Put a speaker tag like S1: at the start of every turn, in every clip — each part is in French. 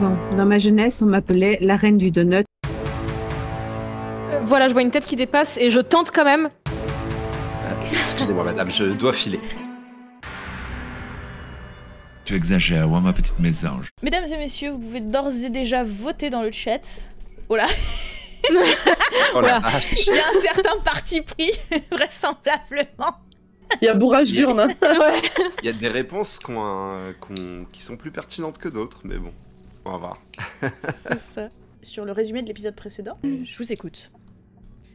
S1: Bon, dans ma jeunesse, on m'appelait la reine du donut.
S2: Voilà, je vois une tête qui dépasse et je tente quand même.
S3: Excusez-moi madame, je dois filer.
S4: Tu exagères, ouais, ma petite mésange.
S5: Mesdames et messieurs, vous pouvez d'ores et déjà voter dans le chat. Oh là.
S3: Oh la vache.
S5: Il y a un certain parti pris, vraisemblablement.
S6: Il y a bourrage d'urne. Hein.
S2: Ouais.
S3: Il y a des réponses qui sont plus pertinentes que d'autres, mais bon, on va voir.
S5: C'est ça. Sur le résumé de l'épisode précédent, je vous écoute.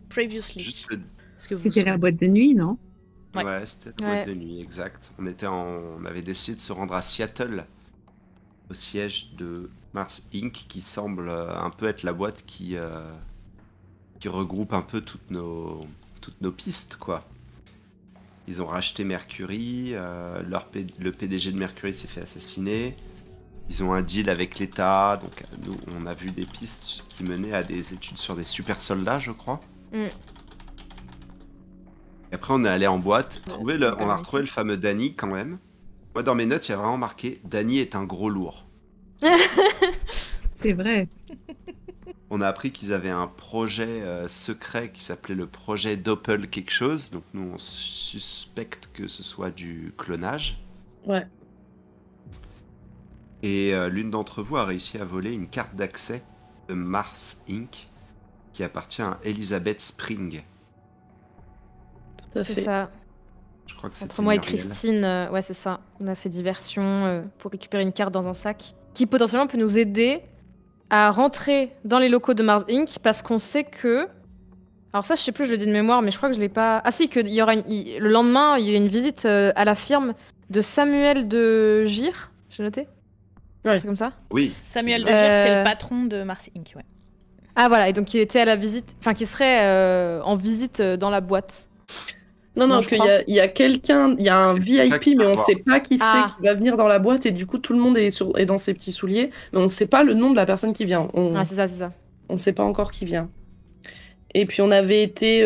S5: Previously.
S3: Juste
S5: Est-ce que vous
S1: C'était
S5: vous
S1: la boîte de nuit, non?
S5: Ouais.
S3: Ouais, c'était la boîte de nuit, exact. On avait décidé de se rendre à Seattle, au siège de Mars Inc., qui semble un peu être la boîte qui regroupe un peu toutes nos pistes, quoi. Ils ont racheté Mercury, le PDG de Mercury s'est fait assassiner. Ils ont un deal avec l'État, donc nous, on a vu des pistes qui menaient à des études sur des super soldats, je crois.
S2: Mm.
S3: Et après, on est allé en boîte, on a
S5: Danny.
S3: retrouvé le fameux Danny quand même. Moi, dans mes notes, il y a vraiment marqué « Danny est un gros lourd ».
S1: C'est vrai.
S3: On a appris qu'ils avaient un projet secret qui s'appelait le projet Doppel quelque chose. Donc nous, on suspecte que ce soit du clonage.
S6: Ouais.
S3: Et l'une d'entre vous a réussi à voler une carte d'accès de Mars Inc. qui appartient à Elizabeth Spring.
S6: Tout à
S2: C'est
S6: fait.
S2: ça.
S3: Je crois que c'est
S2: Entre moi et Christine, ouais, c'est ça. On a fait diversion pour récupérer une carte dans un sac qui potentiellement peut nous aider à rentrer dans les locaux de Mars Inc. parce qu'on sait que. Alors, ça, je sais plus, je le dis de mémoire, mais je crois que je l'ai pas. Ah, si, qu'il y aura le lendemain, il y a une visite à la firme de Samuel de Gire. J'ai noté.
S6: Ouais.
S2: C'est comme ça.
S3: Oui.
S5: Samuel de Gers, c'est le patron de Mars Inc. Ouais.
S2: Ah, voilà, et donc il était à la visite. Enfin, qui serait en visite dans la boîte.
S6: Non,
S2: Non,
S6: non,
S2: je
S6: qu'il
S2: crois.
S6: y a quelqu'un, il y a un VIP, mais on sait pas qui
S2: Ah.
S6: c'est qui va venir dans la boîte, et du coup, tout le monde est dans ses petits souliers, mais on sait pas le nom de la personne qui vient.
S2: Ah, c'est ça, c'est ça.
S6: On sait pas encore qui vient. Et puis on avait été,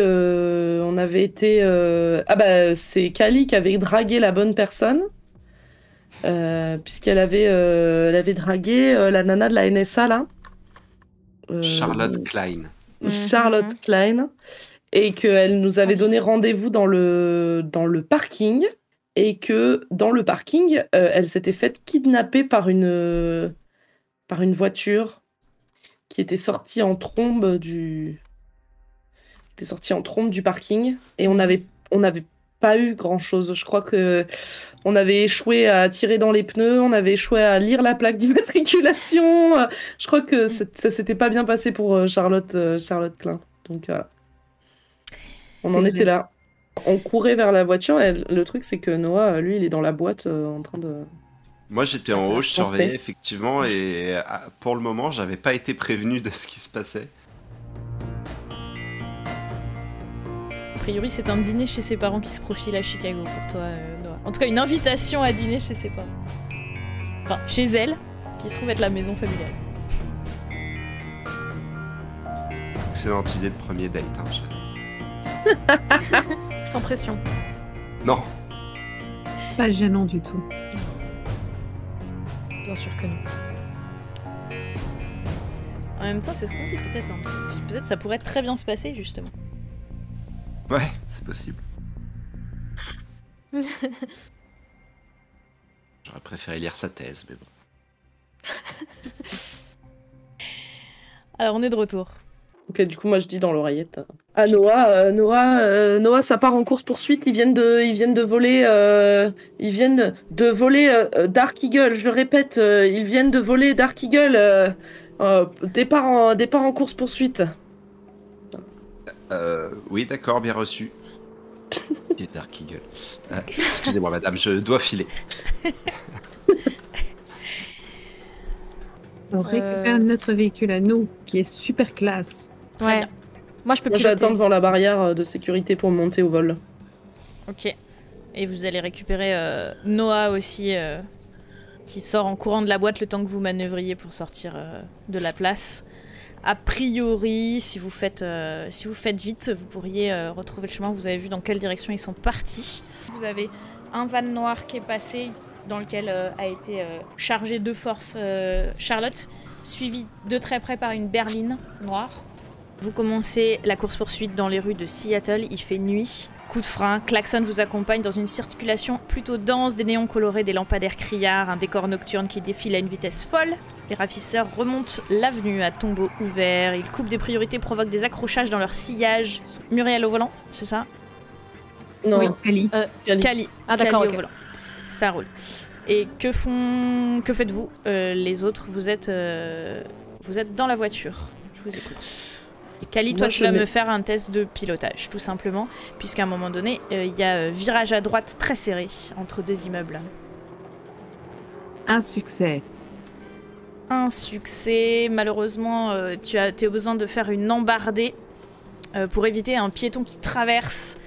S6: ah bah c'est Kali qui avait dragué la bonne personne, puisqu'elle avait, elle avait dragué la nana de la NSA là.
S3: Charlotte Klein.
S6: Charlotte Klein, et qu'elle nous avait donné rendez-vous dans le parking, et que dans le parking, elle s'était faite kidnapper par une voiture qui était sortie en trombe du parking, et on n'avait pas eu grand-chose. Je crois que on avait échoué à tirer dans les pneus, on avait échoué à lire la plaque d'immatriculation. Je crois que ça s'était pas bien passé pour Charlotte Klein. Donc voilà. On
S1: C'est
S6: en
S1: vrai.
S6: était là. On courait vers la voiture, et le truc c'est que Noah, lui, il est dans la boîte en train de...
S3: Moi, j'étais en haut, je
S6: Pensez.
S3: surveillais effectivement, et pour le moment, j'avais pas été prévenu de ce qui se passait.
S5: A priori, c'est un dîner chez ses parents qui se profile à Chicago pour toi, Noah. En tout cas, une invitation à dîner chez ses parents. Enfin, chez elle, qui se trouve être la maison familiale.
S3: Excellente idée de premier date. Hein,
S2: Sans pression.
S3: Non,
S1: Pas gênant du tout.
S2: Bien sûr que non.
S5: En même temps, c'est ce qu'on dit peut-être. Hein. Peut-être ça pourrait très bien se passer, justement.
S3: ouais, c'est possible. J'aurais préféré lire sa thèse, mais bon.
S5: Alors, on est de retour.
S6: Ok, du coup, moi, je dis dans l'oreillette. Ah, Noah, ça part en course-poursuite. Ils viennent de voler Dark Eagle. Je le répète, ils viennent de voler Dark Eagle. Départ en course-poursuite.
S3: Oui, d'accord, bien reçu. Et Dark Eagle. Excusez-moi, madame, je dois filer.
S1: On récupère notre véhicule à nous, qui est super classe.
S2: Ouais.
S5: bien.
S2: Moi, je peux
S6: Moi,
S2: piloter.
S6: j'attends devant la barrière de sécurité pour monter au vol.
S5: Ok. Et vous allez récupérer Noah aussi, qui sort en courant de la boîte le temps que vous manœuvriez pour sortir de la place. A priori, si vous faites vite, vous pourriez retrouver le chemin. Vous avez vu dans quelle direction ils sont partis. Vous avez un van noir qui est passé, dans lequel a été chargé de force Charlotte. suivi de très près par une berline noire. Vous commencez la course-poursuite dans les rues de Seattle, il fait nuit. Coup de frein, klaxon vous accompagne dans une circulation plutôt dense, des néons colorés, des lampadaires criards, un décor nocturne qui défile à une vitesse folle. Les ravisseurs remontent l'avenue à tombeau ouvert, ils coupent des priorités, provoquent des accrochages dans leur sillage. Muriel au volant, c'est ça?
S6: Non,
S1: Oui, Ali.
S5: Cali.
S2: Ah, d'accord,
S5: Cali
S2: ok.
S5: au volant. Ça roule. Et que faites-vous les autres, vous êtes dans la voiture. Je vous écoute. Cali, toi,
S6: Moi,
S5: tu
S6: je
S5: vas
S6: mets-
S5: me faire un test de pilotage, tout simplement, puisqu'à un moment donné, il y a virage à droite très serré entre deux immeubles.
S1: Un succès.
S5: Un succès. Malheureusement, tu as besoin de faire une embardée pour éviter un piéton qui traverse.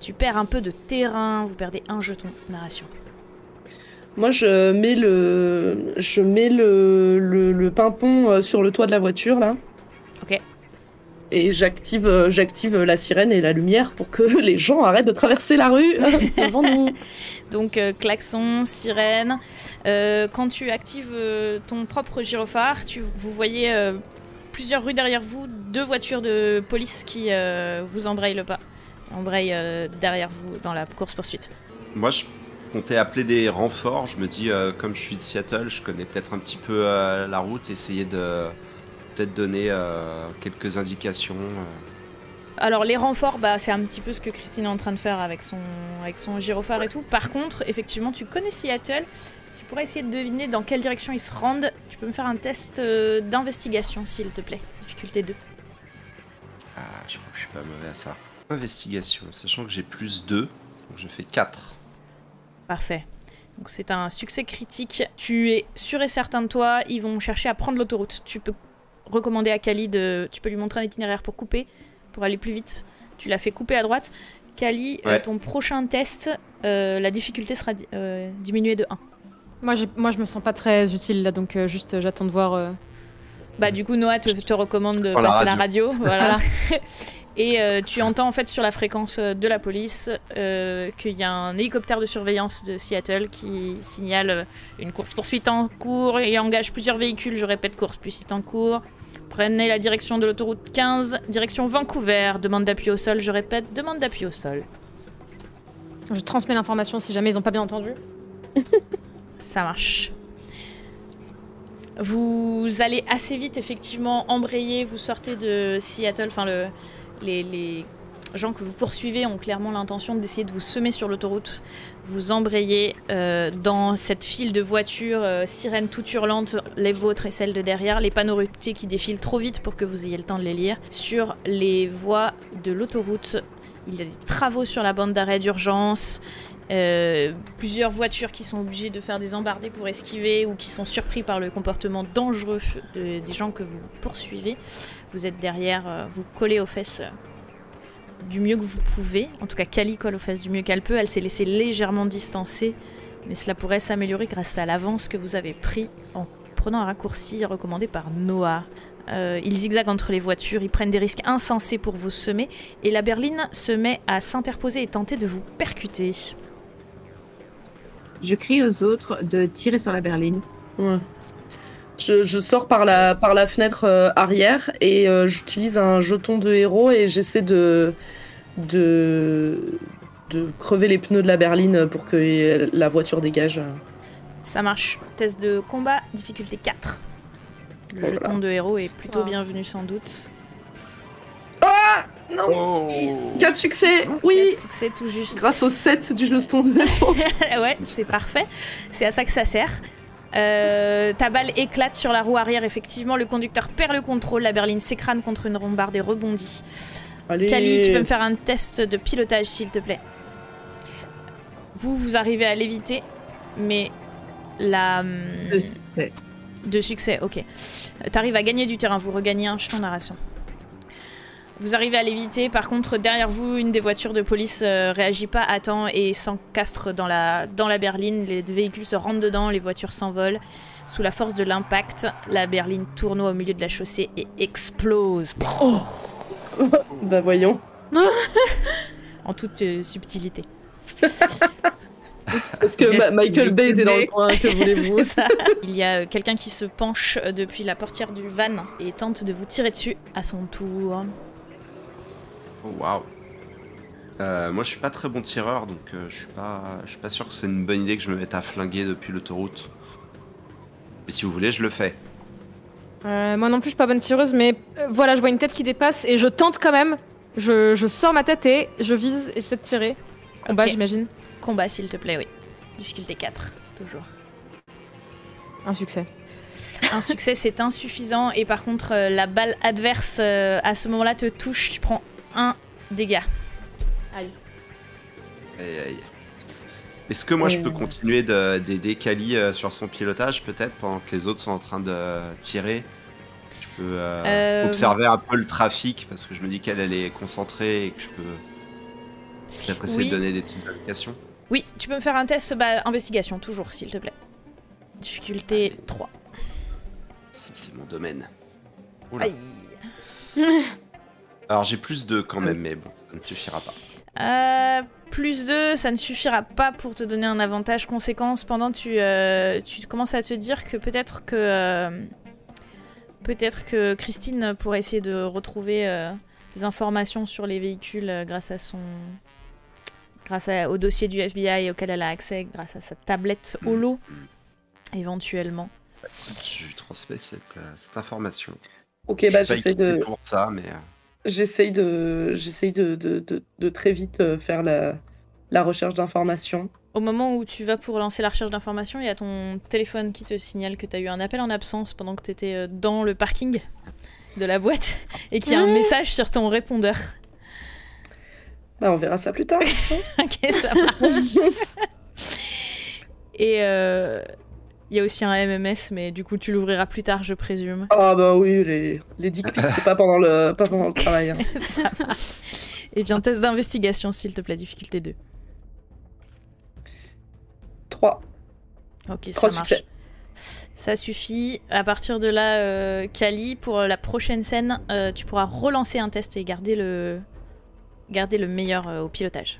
S5: Tu perds un peu de terrain, vous perdez un jeton. Narration.
S6: Moi, je mets le pimpon sur le toit de la voiture, là.
S5: Ok.
S6: Et j'active la sirène et la lumière pour que les gens arrêtent de traverser la rue devant nous.
S5: Donc klaxon, sirène. Quand tu actives ton propre gyrophare, vous voyez plusieurs rues derrière vous, 2 voitures de police qui vous embrayent le pas. Embrayent derrière vous dans la course-poursuite.
S3: Moi, je comptais appeler des renforts. Je me dis, comme je suis de Seattle, je connais peut-être un petit peu la route, essayer de peut-être donner quelques indications.
S5: Alors les renforts, c'est un petit peu ce que Christine est en train de faire avec son gyrophare et tout. Par contre, effectivement, tu connais Seattle. Tu pourrais essayer de deviner dans quelle direction ils se rendent. Tu peux me faire un test d'investigation, s'il te plaît. Difficulté 2.
S3: Ah, je crois que je suis pas mauvais à ça. Investigation, sachant que j'ai plus 2, donc je fais 4.
S5: Parfait. Donc c'est un succès critique. Tu es sûr et certain de toi, ils vont chercher à prendre l'autoroute. Tu peux recommander à Cali tu peux lui montrer un itinéraire pour couper, pour aller plus vite. Tu l'as fait couper à droite. Cali,
S3: Ouais.
S5: ton prochain test, la difficulté sera diminuée de 1.
S2: Moi, je me sens pas très utile là, donc juste j'attends de voir.
S5: Du coup, Noah te recommande de
S3: Dans la
S5: passer la
S3: radio.
S5: radio. Voilà. Et tu entends en fait sur la fréquence de la police qu'il y a un hélicoptère de surveillance de Seattle qui signale une course-poursuite en cours et engage plusieurs véhicules. Je répète, course-poursuite en cours. Prenez la direction de l'autoroute 15, direction Vancouver. Demande d'appui au sol, je répète, demande d'appui au sol.
S2: Je transmets l'information si jamais ils ont pas bien entendu.
S5: Ça marche. Vous allez assez vite, effectivement, embrayer, vous sortez de Seattle, enfin les gens que vous poursuivez ont clairement l'intention d'essayer de vous semer sur l'autoroute. Vous embrayez dans cette file de voitures, sirènes toutes hurlantes, les vôtres et celles de derrière, les panneaux routiers qui défilent trop vite pour que vous ayez le temps de les lire. Sur les voies de l'autoroute, il y a des travaux sur la bande d'arrêt d'urgence, plusieurs voitures qui sont obligées de faire des embardées pour esquiver ou qui sont surpris par le comportement dangereux des gens que vous poursuivez. Vous êtes derrière, vous collez aux fesses du mieux que vous pouvez. En tout cas, Cali colle aux fesses du mieux qu'elle peut. Elle s'est laissée légèrement distancer, mais cela pourrait s'améliorer grâce à l'avance que vous avez pris en prenant un raccourci recommandé par Noah. Ils zigzaguent entre les voitures, ils prennent des risques insensés pour vous semer, et la berline se met à s'interposer et tenter de vous percuter.
S1: Je crie aux autres de tirer sur la berline.
S6: Ouais. Je sors par la fenêtre arrière et j'utilise un jeton de héros et j'essaie de crever les pneus de la berline pour que la voiture dégage.
S5: Ça marche. Test de combat, difficulté 4. Le
S6: Voilà.
S5: jeton de héros est plutôt
S2: Oh.
S5: bienvenu sans doute.
S6: Non,
S3: Oh
S6: 4 succès, oui,
S5: 4 succès tout juste.
S6: grâce au 7 du jeton de héros.
S5: Ouais, c'est parfait. C'est à ça que ça sert. Ta balle éclate sur la roue arrière, effectivement. Le conducteur perd le contrôle. La berline s'écrane contre une rambarde et rebondit.
S6: Allez.
S5: Cali, tu peux me faire un test de pilotage, s'il te plaît. Vous arrivez à l'éviter, mais la...
S1: Le succès.
S5: De succès, ok. T'arrives à gagner du terrain, vous regagnez un jeton narration. Vous arrivez à l'éviter, par contre, derrière vous, une des voitures de police réagit pas à temps et s'encastre dans la berline. Les véhicules se rentrent dedans, les voitures s'envolent. Sous la force de l'impact, la berline tournoie au milieu de la chaussée et explose.
S6: Bah voyons.
S5: En toute subtilité.
S6: Parce que Michael Bay était dans le coin, que voulez-vous?
S5: C'est ça. Il y a quelqu'un qui se penche depuis la portière du van et tente de vous tirer dessus à son tour.
S3: Oh waouh. Moi je suis pas très bon tireur donc je suis pas sûr que c'est une bonne idée que je me mette à flinguer depuis l'autoroute. Mais si vous voulez je le fais.
S2: Moi non plus, je suis pas bonne tireuse, mais voilà, je vois une tête qui dépasse et je tente quand même. Je sors ma tête et je vise et j'essaie de tirer. Combat,
S5: Ok.
S2: j'imagine.
S5: Combat, s'il te plaît, oui. Difficulté 4, toujours.
S2: Un succès.
S5: Un succès, c'est insuffisant. Et par contre, la balle adverse, à ce moment-là, te touche. Tu prends 1 dégât.
S3: Aïe aïe. Est-ce que moi je peux continuer d'aider Kali sur son pilotage peut-être pendant que les autres sont en train de tirer? Je peux observer un peu le trafic parce que je me dis qu'elle est concentrée et que je peux peut-être essayer de donner des petites indications.
S5: Oui, tu peux me faire un test investigation, toujours, s'il te plaît. Difficulté 3.
S3: C'est mon domaine. Oula.
S5: Aïe.
S3: Alors j'ai plus 2 quand même, mais bon, ça ne suffira pas.
S5: Plus 2, ça ne suffira pas pour te donner un avantage conséquent. Cependant, tu commences à te dire que peut-être que Christine pourrait essayer de retrouver des informations sur les véhicules grâce au dossier du FBI auquel elle a accès, grâce à sa tablette holo, éventuellement.
S3: Je lui transmets cette information.
S6: Ok,
S3: Je
S6: bah
S3: suis pas
S6: j'essaie
S3: équipé
S6: de...
S3: pour ça, mais
S6: J'essaye de très vite faire la recherche d'informations.
S5: Au moment où tu vas pour lancer la recherche d'informations, il y a ton téléphone qui te signale que tu as eu un appel en absence pendant que tu étais dans le parking de la boîte et qu'il y a un message sur ton répondeur.
S6: Bah on verra ça plus tard.
S5: Ok, ça marche. Et il y a aussi un MMS, mais du coup tu l'ouvriras plus tard, je présume.
S6: Ah bah oui, les dick pics, c'est pas pendant le travail. Hein.
S5: Ça marche. Et bien, test d'investigation, s'il te plaît, difficulté 2.
S6: 3.
S5: Ok, ça
S6: 3
S5: marche.
S6: succès.
S5: Ça suffit. À partir de là, Kali, pour la prochaine scène, tu pourras relancer un test et garder le meilleur au pilotage.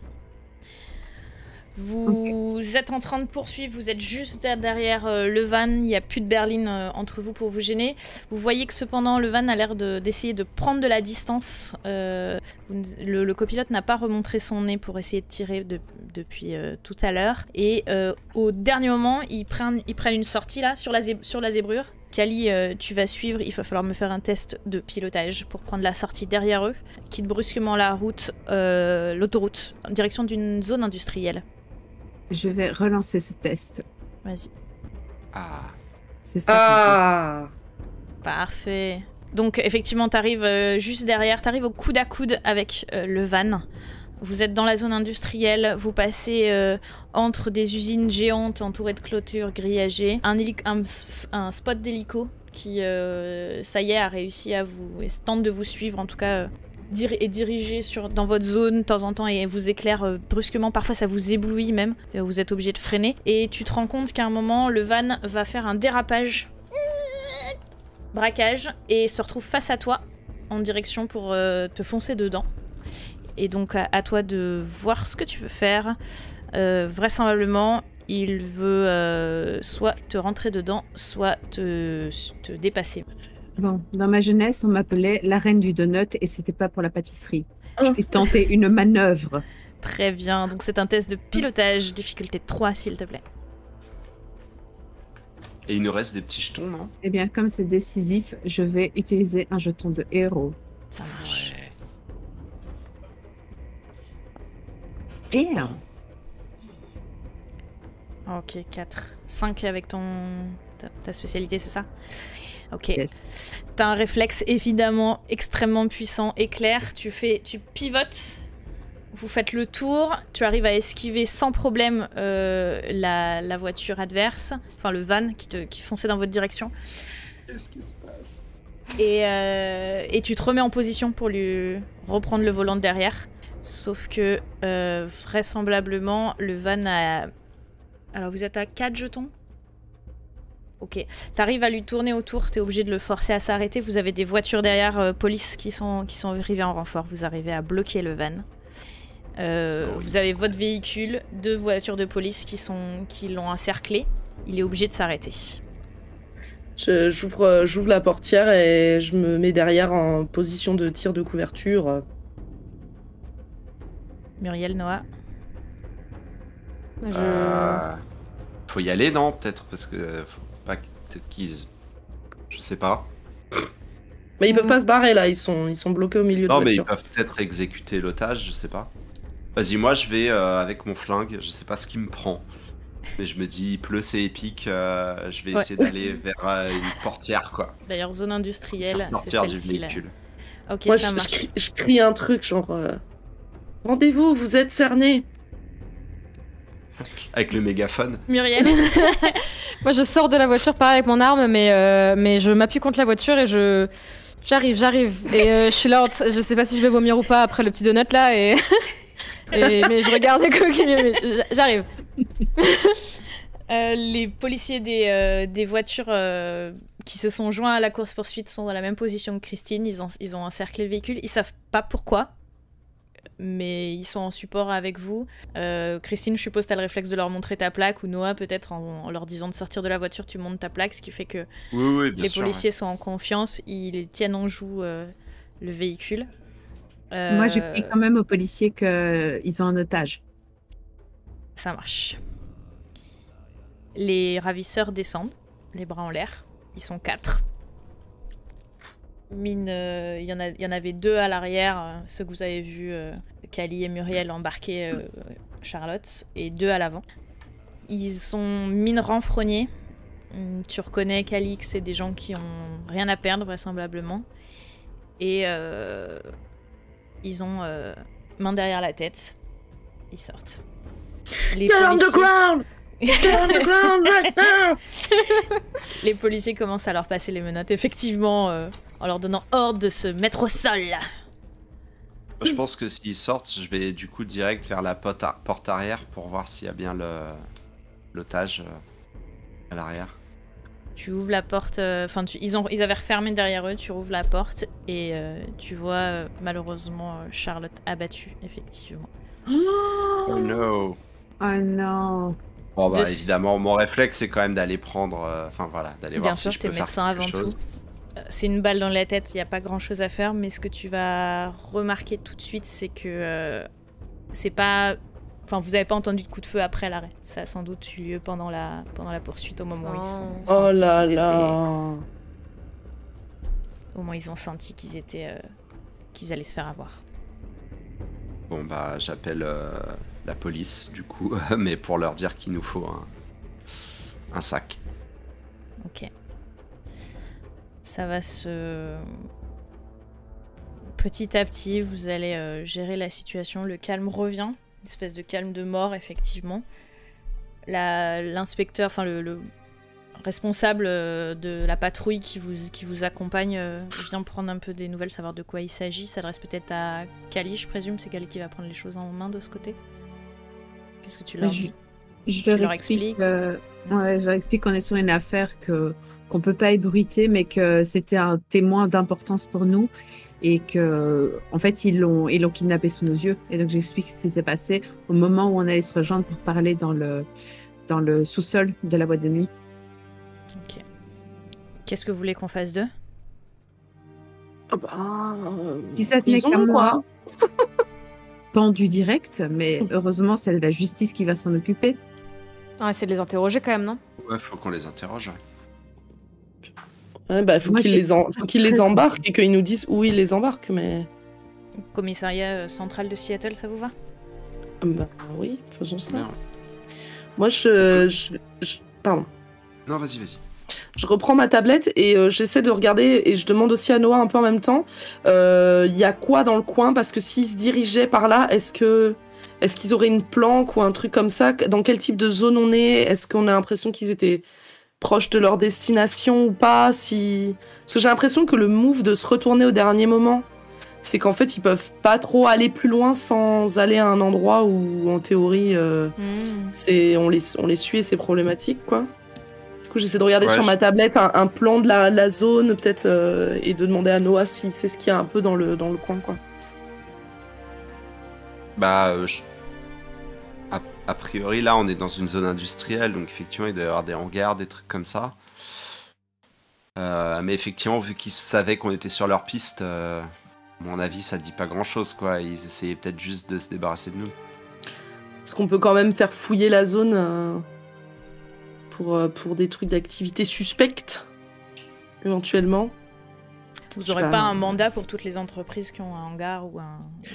S5: Vous êtes en train de poursuivre, vous êtes juste derrière le van, il n'y a plus de berline entre vous pour vous gêner. Vous voyez que cependant le van a l'air d'essayer de prendre de la distance. Le copilote n'a pas remontré son nez pour essayer de tirer depuis tout à l'heure. Et au dernier moment, ils prennent une sortie là sur la zébrure. Kali, tu vas suivre, il va falloir me faire un test de pilotage pour prendre la sortie derrière eux. Quitte brusquement l'autoroute, en direction d'une zone industrielle.
S1: Je vais relancer ce test.
S5: Vas-y.
S3: ah,
S1: C'est ça.
S6: Ah
S5: Parfait. Donc effectivement, t'arrives juste derrière, t'arrives au coude à coude avec le van. Vous êtes dans la zone industrielle, vous passez entre des usines géantes entourées de clôtures grillagées, un spot d'hélico qui, ça y est, a réussi à vous... et tente de vous suivre, en tout cas, est dirigé dans votre zone de temps en temps et vous éclaire brusquement. Parfois, ça vous éblouit même, vous êtes obligé de freiner. Et tu te rends compte qu'à un moment, le van va faire un dérapage, braquage, et se retrouve face à toi, en direction pour te foncer dedans. Et donc à toi de voir ce que tu veux faire. Vraisemblablement, il veut soit te rentrer dedans, soit te dépasser.
S1: Bon, dans ma jeunesse, on m'appelait la reine du donut et c'était pas pour la pâtisserie. Je vais tenter une manœuvre.
S5: Très bien, donc c'est un test de pilotage, difficulté 3 s'il te plaît.
S3: et il nous reste des petits jetons, non?
S1: Eh bien, comme c'est décisif, je vais utiliser un jeton de héros.
S5: Ça marche.
S1: Damn.
S5: Ok, 4. 5 avec ta spécialité, c'est ça? Ok.
S1: Yes.
S5: T'as un réflexe évidemment extrêmement puissant, éclair, tu pivotes, vous faites le tour, tu arrives à esquiver sans problème la voiture adverse, enfin le van qui fonçait dans votre direction.
S3: Qu'est-ce qui se passe?
S5: Et tu te remets en position pour lui reprendre le volant de derrière. Sauf que vraisemblablement le van a... Alors vous êtes à 4 jetons? Ok. T'arrives à lui tourner autour, t'es obligé de le forcer à s'arrêter. Vous avez des voitures derrière police qui sont arrivées en renfort. Vous arrivez à bloquer le van. Vous avez votre véhicule, 2 voitures de police qui l'ont encerclé. Il est obligé de s'arrêter.
S6: J'ouvre la portière et je me mets derrière en position de tir de couverture.
S5: Muriel, Noah.
S3: Faut y aller, non? Peut-être, parce que faut pas peut-être qu'ils... Je sais pas.
S6: Mais ils peuvent pas se barrer là, ils sont bloqués au milieu de
S3: Non, mais ils
S6: voiture.
S3: peuvent peut-être exécuter l'otage, je sais pas. Vas-y, moi je vais avec mon flingue, je sais pas ce qui me prend. Mais je me dis, il pleut, c'est épique, je vais essayer d'aller vers une portière, quoi.
S5: D'ailleurs, zone industrielle,
S3: Faire
S5: c'est
S3: sortir du
S5: celle-ci là.
S3: véhicule.
S5: Ok,
S6: Moi,
S5: ça marche.
S6: je crie un truc genre rendez-vous, vous êtes cerné.
S3: Avec le mégaphone.
S5: Muriel.
S2: Moi, je sors de la voiture, pareil avec mon arme, mais je m'appuie contre la voiture et j'arrive. Et je suis là, je sais pas si je vais vomir ou pas après le petit donut là, mais je regarde les coquilles, mais j'arrive.
S5: Les policiers des voitures qui se sont joints à la course-poursuite sont dans la même position que Christine. Ils ont encerclé le véhicule. Ils savent pas pourquoi, mais ils sont en support avec vous. Christine, je suppose, t'as le réflexe de leur montrer ta plaque, ou Noah, peut-être, en leur disant de sortir de la voiture, tu montes ta plaque, ce qui fait que
S3: Oui, bien
S5: les
S3: sûr,
S5: policiers sont en confiance, ils tiennent en joue le véhicule.
S1: Moi, je prie quand même aux policiers qu'ils ont un otage.
S5: Ça marche. Les ravisseurs descendent, les bras en l'air. Ils sont 4. Mine, il y en avait 2 à l'arrière, ceux que vous avez vus, Cali et Muriel embarquer Charlotte, et 2 à l'avant. Ils sont mine renfrognés. Tu reconnais, Cali, que c'est des gens qui ont rien à perdre, vraisemblablement. Et ils ont main derrière la tête. Ils sortent. Les
S6: Get on the ground! Get on the ground right now!
S5: Les policiers commencent à leur passer les menottes, effectivement, en leur donnant ordre de se mettre au sol.
S3: Je pense que s'ils sortent, je vais du coup direct vers la porte arrière pour voir s'il y a bien l'otage à l'arrière.
S5: Tu ouvres la porte, ils avaient refermé derrière eux, tu rouvres la porte et tu vois malheureusement Charlotte abattue, effectivement.
S3: Oh no!
S1: Oh non.
S3: Bon bah évidemment, mon réflexe c'est quand même d'aller prendre, d'aller voir si je peux faire
S5: médecin avant
S3: quelque chose.
S5: tout. C'est une balle dans la tête, il n'y a pas grand chose à faire, mais ce que tu vas remarquer tout de suite, c'est que c'est pas... Enfin, vous n'avez pas entendu de coup de feu après l'arrêt. Ça a sans doute eu lieu pendant la poursuite, au moment où ils sont
S6: Oh
S5: sentis
S6: là
S5: qu'ils
S6: là!
S5: Au moment où ils ont senti qu'ils allaient se faire avoir.
S3: Bon bah j'appelle la police du coup, mais pour leur dire qu'il nous faut un sac.
S5: Ok. Ça va se... Petit à petit, vous allez gérer la situation. Le calme revient. Une espèce de calme de mort, effectivement. L'inspecteur, enfin le responsable de la patrouille qui vous accompagne vient prendre un peu des nouvelles, savoir de quoi il s'agit. S'adresse peut-être à Cali, je présume. C'est Cali qui va prendre les choses en main de ce côté. Qu'est-ce que tu leur dis?
S1: Je leur explique qu'on est sur une affaire qu'on peut pas ébruiter, mais que c'était un témoin d'importance pour nous et que en fait ils l'ont kidnappé sous nos yeux. Et donc j'explique ce qui s'est passé au moment où on allait se rejoindre pour parler dans le sous-sol de la boîte de nuit.
S5: Ok. Qu'est-ce que vous voulez qu'on fasse d'eux?
S1: Si ça tenait qu'à moi, pendu direct, mais heureusement c'est la justice qui va s'en occuper.
S2: On va essayer de les interroger quand même, non?
S3: Ouais, faut qu'on les interroge.
S6: Ouais, bah, faut qu'ils les embarquent et qu'ils nous disent où ils les embarquent, mais...
S5: Commissariat central de Seattle, ça vous va?
S6: Bah oui, faisons ça.
S3: Merde.
S6: Moi, pardon.
S3: Non, vas-y.
S6: Je reprends ma tablette et j'essaie de regarder et je demande aussi à Noah un peu en même temps, y a quoi dans le coin? Parce que s'ils se dirigeaient par là, est-ce qu'ils auraient une planque ou un truc comme ça? Dans quel type de zone on est? Est-ce qu'on a l'impression qu'ils étaient proches de leur destination ou pas? Parce que j'ai l'impression que le move de se retourner au dernier moment, c'est qu'en fait ils peuvent pas trop aller plus loin sans aller à un endroit où en théorie on les suit et c'est problématique, quoi. Du coup j'essaie de regarder sur ma tablette un plan de la zone peut-être et de demander à Noah si c'est ce qu'il y a un peu dans le coin, quoi.
S3: Bah, a priori, là, on est dans une zone industrielle, donc effectivement, il doit y avoir des hangars, des trucs comme ça. Mais effectivement, vu qu'ils savaient qu'on était sur leur piste, à mon avis, ça dit pas grand-chose, quoi. Ils essayaient peut-être juste de se débarrasser de nous.
S6: Est-ce qu'on peut quand même faire fouiller la zone pour des trucs d'activité suspectes, éventuellement?
S5: Vous n'aurez pas un mandat pour toutes les entreprises qui ont un hangar ou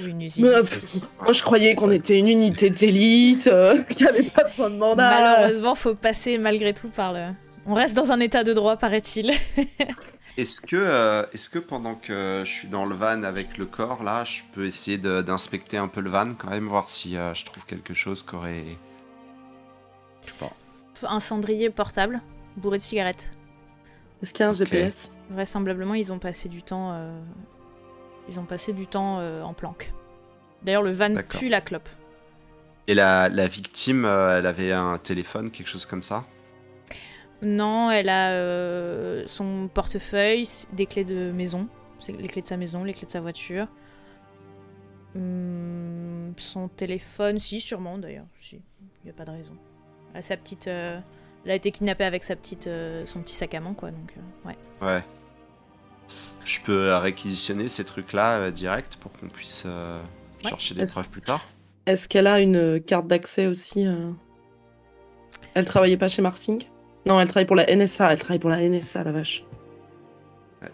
S5: une usine
S6: Mais,
S5: ici.
S6: Moi, je croyais qu'on était une unité d'élite, qu'il n'y avait pas besoin de mandat.
S5: Malheureusement, faut passer malgré tout par le... On reste dans un état de droit, paraît-il.
S3: Est-ce que pendant que je suis dans le van avec le corps, là, je peux essayer d'inspecter un peu le van, quand même, voir si je trouve quelque chose qui aurait... Je sais pas.
S5: Un cendrier portable, bourré de cigarettes.
S6: Est-ce qu'il y a un GPS?
S5: Vraisemblablement, ils ont passé du temps en planque. D'ailleurs, le van
S3: D'accord.
S5: pue la clope.
S3: Et la victime, elle avait un téléphone, quelque chose comme ça?
S5: Non, elle a son portefeuille, des clés de maison. C'est les clés de sa maison, les clés de sa voiture. Son téléphone, si, sûrement d'ailleurs. Si, il n'y a pas de raison. Elle a sa petite... Elle a été kidnappée avec son petit sac à main, quoi, donc ouais.
S3: Ouais. Je peux réquisitionner ces trucs-là direct pour qu'on puisse chercher des preuves plus tard?
S6: Est-ce qu'elle a une carte d'accès aussi Elle travaillait pas chez Mars Inc? Non, elle travaille pour la NSA. Elle travaille pour la NSA, la vache.
S3: Ouais.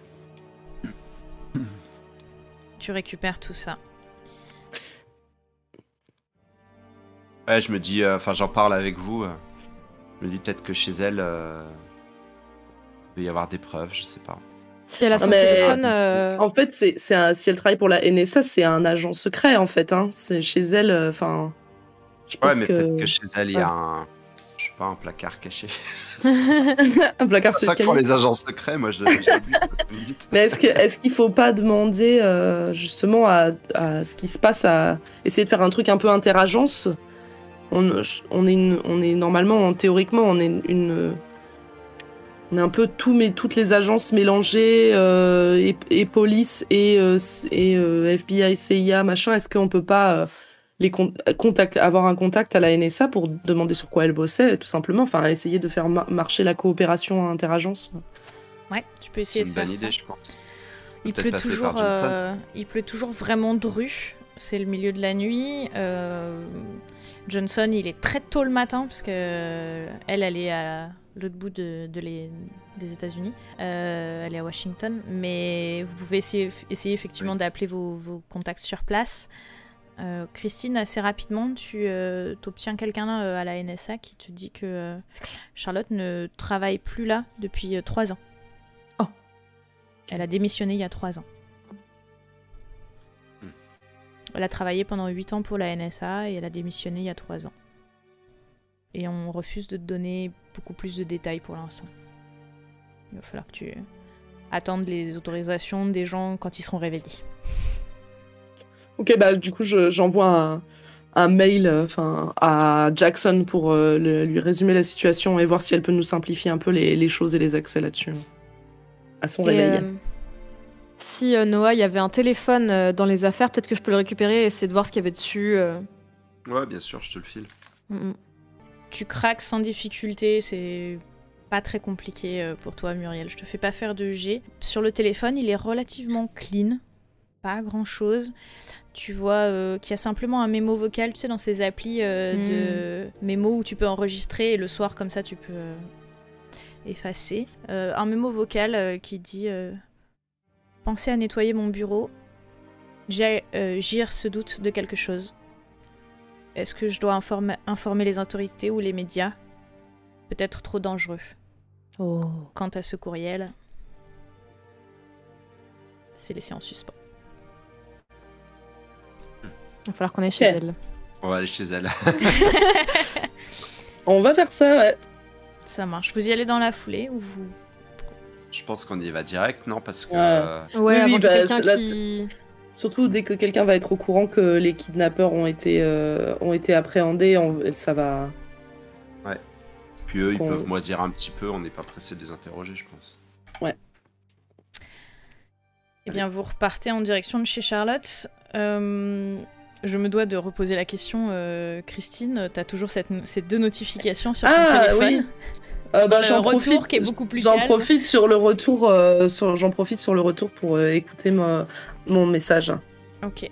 S5: Tu récupères tout ça.
S3: Ouais, je me dis... Enfin, j'en parle avec vous. Je me dis peut-être que chez elle... il peut y avoir des preuves, je sais pas.
S2: Si elle a son
S6: mais-
S2: téléphone...
S6: En fait, si elle travaille pour la NSA, c'est un agent secret, en fait. Hein. C'est chez elle, enfin... je
S3: Ouais,
S6: pense
S3: mais
S6: que...
S3: peut-être que chez elle, il y
S6: Ouais.
S3: a un... Je sais pas, un placard caché.
S6: un placard
S3: C'est ça que
S6: sur
S3: font
S6: escalier.
S3: les agents secrets, moi j'ai vu. Vous me dites.
S6: Mais est-ce qu'il faut pas demander justement à ce qui se passe, à essayer de faire un truc un peu interagence? On est normalement, théoriquement, on est un peu toutes les agences mélangées, et police et FBI, CIA, machin. Est-ce qu'on peut pas avoir un contact à la NSA pour demander sur quoi elle bossait, tout simplement, enfin essayer de faire marcher la coopération interagence?
S5: Ouais, tu peux
S3: C'est
S5: essayer
S3: une
S5: de faire
S3: bonne
S5: ça.
S3: idée, je pense.
S5: Il
S3: Peut-être
S5: pleut,
S3: passer
S5: toujours,
S3: par Johnson.
S5: il pleut toujours vraiment dru. C'est le milieu de la nuit. Johnson, il est très tôt le matin, parce que elle est à l'autre bout des États-Unis. Elle est à Washington. Mais vous pouvez essayer effectivement d'appeler vos contacts sur place. Christine, assez rapidement, tu obtiens quelqu'un à la NSA qui te dit que Charlotte ne travaille plus là depuis 3 ans.
S1: Oh.
S5: Elle a démissionné il y a 3 ans. Elle a travaillé pendant 8 ans pour la NSA et elle a démissionné il y a 3 ans. Et on refuse de te donner beaucoup plus de détails pour l'instant. Il va falloir que tu attendes les autorisations des gens quand ils seront réveillés.
S6: Ok, bah du coup j'envoie un mail à Jackson pour lui résumer la situation et voir si elle peut nous simplifier un peu les choses et les accès là-dessus. À son réveil.
S2: Si Noah, il y avait un téléphone dans les affaires, peut-être que je peux le récupérer et essayer de voir ce qu'il y avait dessus.
S3: Ouais, bien sûr, je te le file.
S5: Tu craques sans difficulté, c'est pas très compliqué pour toi, Muriel. Je te fais pas faire de jet. Sur le téléphone, il est relativement clean. Pas grand-chose. Tu vois qu'il y a simplement un mémo vocal, tu sais, dans ces applis de mémo où tu peux enregistrer et le soir, comme ça, tu peux effacer. Un mémo vocal qui dit « Pensez à nettoyer mon bureau. Gire se doute de quelque chose. Est-ce que je dois informer les autorités ou les médias? Peut-être trop dangereux.
S2: Oh.
S5: Quant à ce courriel, c'est laissé en suspens. »
S2: Il va falloir qu'on aille chez elle.
S3: On va aller chez elle.
S6: On va faire ça, ouais.
S5: Ça marche. Vous y allez dans la foulée ou vous...
S3: Je pense qu'on y va direct, non? Parce que...
S2: Ouais,
S6: Oui,
S2: avant
S6: oui,
S2: que quelqu'un
S6: là,
S2: qui...
S6: Surtout dès que quelqu'un va être au courant que les kidnappeurs ont été appréhendés, ça va...
S3: Puis eux, ils peuvent moisir un petit peu, on n'est pas pressé de les interroger, je pense.
S6: Ouais.
S5: Eh bien, vous repartez en direction de chez Charlotte. je me dois de reposer la question, Christine. T'as toujours ces 2 notifications sur ton
S6: Ah
S5: téléphone.
S6: oui.
S5: J'en profite, qui est beaucoup plus
S6: j'en
S5: calme.
S6: profite sur le retour. J'en profite sur le retour pour écouter mon message.
S5: Ok.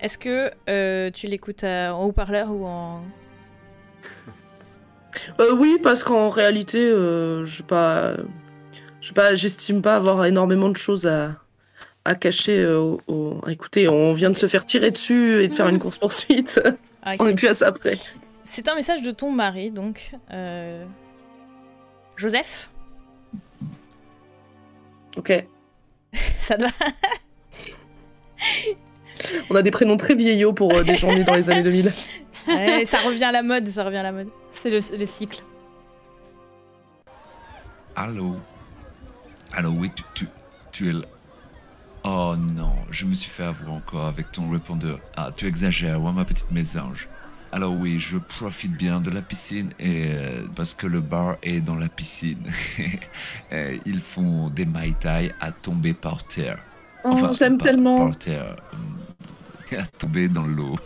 S5: Est-ce que tu l'écoutes en haut-parleur ou en...
S6: Oui, parce qu'en réalité, j'estime pas avoir énormément de choses à cacher. Écoutez, on vient de se faire tirer dessus et de faire une course-poursuite.
S5: Ah, ok.
S6: On est plus à ça près.
S5: C'est un message de ton mari, donc. Joseph.
S6: Ok.
S5: Ça doit...
S6: On a des prénoms très vieillots pour des gens nés dans les années 2000.
S5: Ouais, ça revient à la mode,
S2: C'est les cycles.
S4: Allô? Allô, oui, tu es là. Oh non, je me suis fait avoir encore avec ton répondeur. Ah, tu exagères, ouais, ma petite mésange. Alors oui, je profite bien de la piscine et parce que le bar est dans la piscine. Et ils font des Mai Tai à tomber par terre.
S6: Je l'aime tellement.
S4: Par terre. À tomber dans l'eau.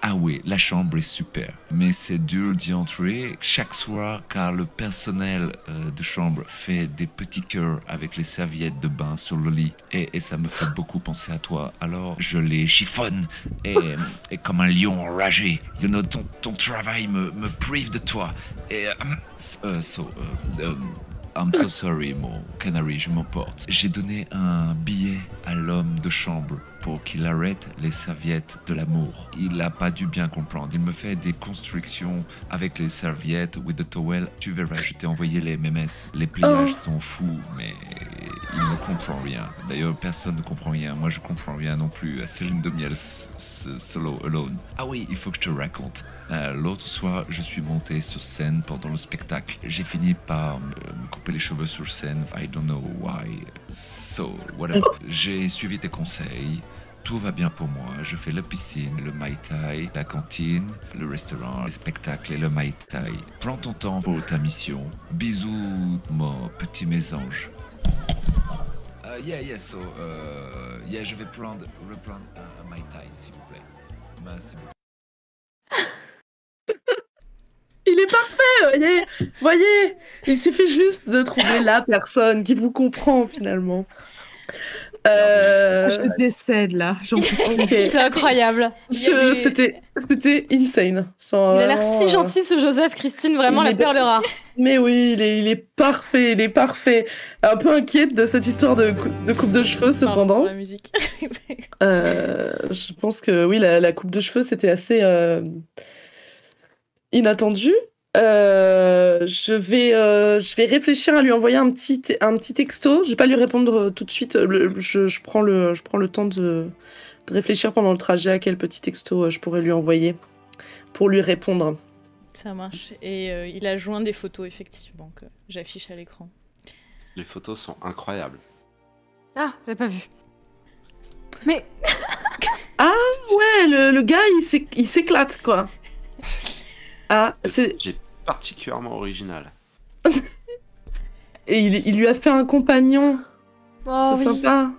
S4: Ah oui, la chambre est super. Mais c'est dur d'y entrer chaque soir car le personnel de chambre fait des petits cœurs avec les serviettes de bain sur le lit. Et ça me fait beaucoup penser à toi. Alors je les chiffonne et comme un lion enragé. You know, ton travail me prive de toi. Et I'm so sorry, mon canary, je m'emporte. J'ai donné un billet à l'homme de chambre pour qu'il arrête les serviettes de l'amour. Il n'a pas dû bien comprendre. Il me fait des constructions avec les serviettes, with the towel. Tu verras, je t'ai envoyé les MMS. Les pliages sont fous, mais il ne comprend rien. D'ailleurs, personne ne comprend rien. Moi, je comprends rien non plus. Céline de Miel, solo, alone. Ah oui, il faut que je te raconte. L'autre soir, je suis monté sur scène pendant le spectacle. J'ai fini par me couper les cheveux sur scène. I don't know why. So, whatever. J'ai suivi tes conseils. Tout va bien pour moi. Je fais la piscine, le Mai Tai, la cantine, le restaurant, les spectacles et le Mai Tai. Prends ton temps pour ta mission. Bisous, mon petit mésange. Je vais reprendre un Mai Tai, s'il vous plaît. Merci beaucoup.
S6: Il est parfait, voyez. Il suffit juste de trouver la personne qui vous comprend finalement.
S1: Je décède là.
S6: Ok.
S2: C'est incroyable.
S6: C'était insane.
S2: Il a l'air si gentil ce Joseph, Christine, vraiment la perle rare.
S6: Mais oui, il est parfait, Un peu inquiète de cette histoire de coupe de cheveux cependant.
S5: Pour la musique.
S6: Je pense que oui, la coupe de cheveux c'était assez inattendu. Je vais réfléchir à lui envoyer un petit texto. Je vais pas lui répondre tout de suite. Je prends le temps de réfléchir pendant le trajet à quel petit texto je pourrais lui envoyer pour lui répondre.
S5: Ça marche. Et il a joint des photos effectivement que j'affiche à l'écran.
S3: Les photos sont incroyables.
S2: Ah, j'ai pas vu. Mais
S6: Ouais, le gars il s'éclate quoi. Ah,
S3: J'ai particulièrement original.
S6: Et il lui a fait un compagnon. C'est sympa.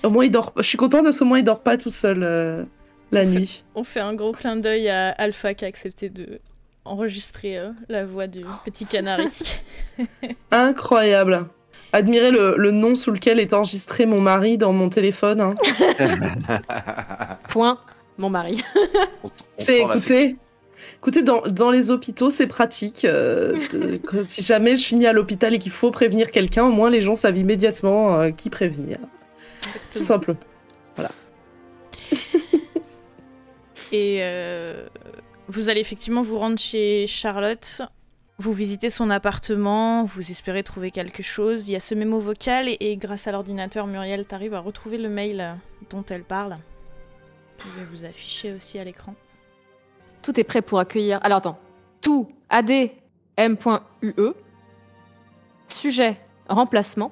S6: Au moins il dort. Je suis contente parce qu'au moins il dort pas tout seul la nuit.
S5: On fait un gros clin d'œil à Alpha qui a accepté de enregistrer la voix du petit canari.
S6: Incroyable. Admirez le nom sous lequel est enregistré mon mari dans mon téléphone. Hein.
S2: Point, mon mari.
S6: Écoutez, dans les hôpitaux, c'est pratique. Si jamais je finis à l'hôpital et qu'il faut prévenir quelqu'un, au moins les gens savent immédiatement qui prévenir.
S5: Exactement.
S6: Tout simple. Voilà.
S5: Et vous allez effectivement vous rendre chez Charlotte. Vous visitez son appartement, vous espérez trouver quelque chose. Il y a ce mémo vocal et grâce à l'ordinateur, Muriel, t'arrives à retrouver le mail dont elle parle. Je vais vous afficher aussi à l'écran.
S2: Tout est prêt pour accueillir... Alors attends. Tout, AD, M.UE. Sujet, remplacement.